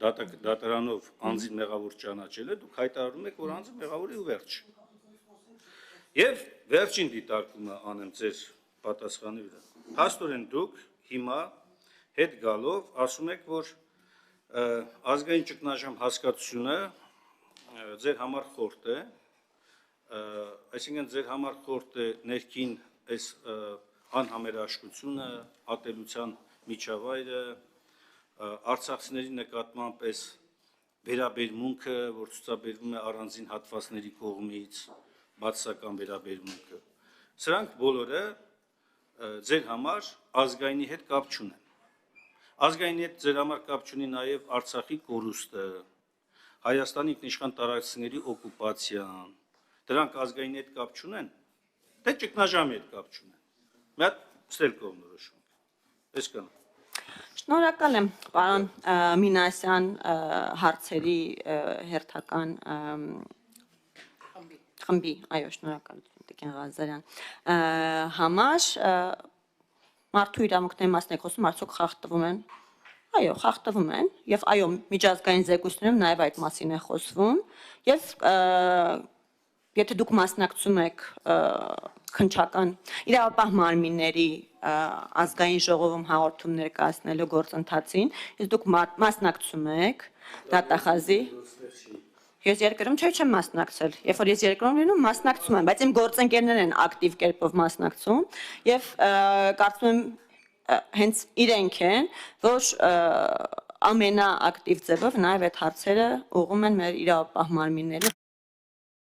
դատարանով անձին մեղավոր ճանաչել է, դուք հայտարարում եք, որ անձը մեղավոր է ու վերջ։ Եվ վերջին դիտարկումը անեմ ձեր պատասխանի վրա։ Փաստորեն դուք հիմա հետ գալով ասում եք, որ ազգային ճգնաժամ հասկացությունը ձեր համար խորտ է, այսինքն ձեր համար խորտ է ներքին այս անհամերաշխությունը, ատելության միջավայրը, արցախցիների նկատմամբ այս վերաբերմունքը, որ ցուցաբերվում է առանձին հատվածների կողմից, բացասական վերաբերմունքը, սրանք բոլորը ձեր համար ազգայինի հետ կապ չունեն։ Ազգայինի հետ ձեր համար կապ չունի նաև Արցախի կորուստը, Հայաստանի ինքնիշխան տարածքների օկուպացիան, դրանք ազգայինի հետ կապ չունեն, թե ճգնաժամի հետ կապ չունեն։ Մի հատ ստել կողմնորոշում։ Այսքանը։ Շնորհակալ եմ, պարոն Մինասյան, հարցերի հերթական խմբի, այո, շնորհակալություն Տիկին Ղազարյան, համար մարդու իրավունքների մասին եք խոսում, արդյոք խախտվում են, այո, խախտվում են, և այո, միջազգային զեկույցներում նաև այդ մասին է խոսվում, և եթե դուք մասնակցում եք քննչական իրավապահ մարմինների ազգային ժողովում հաղորդում ներկայացնելու գործընթացին, իսկ դուք մասնակցում եք դատախազի։ Ես երկրում չեմ մասնակցել, երբ որ ես երկրում լինում մասնակցում եմ, բայց իմ գործընկերներն են ակտիվ կերպով մասնակցում եւ կարծում եմ հենց իրենք են, որ ամենաակտիվ ձևով նաև այդ հարցերը ուղղում են մեր իրավապահ մարմինների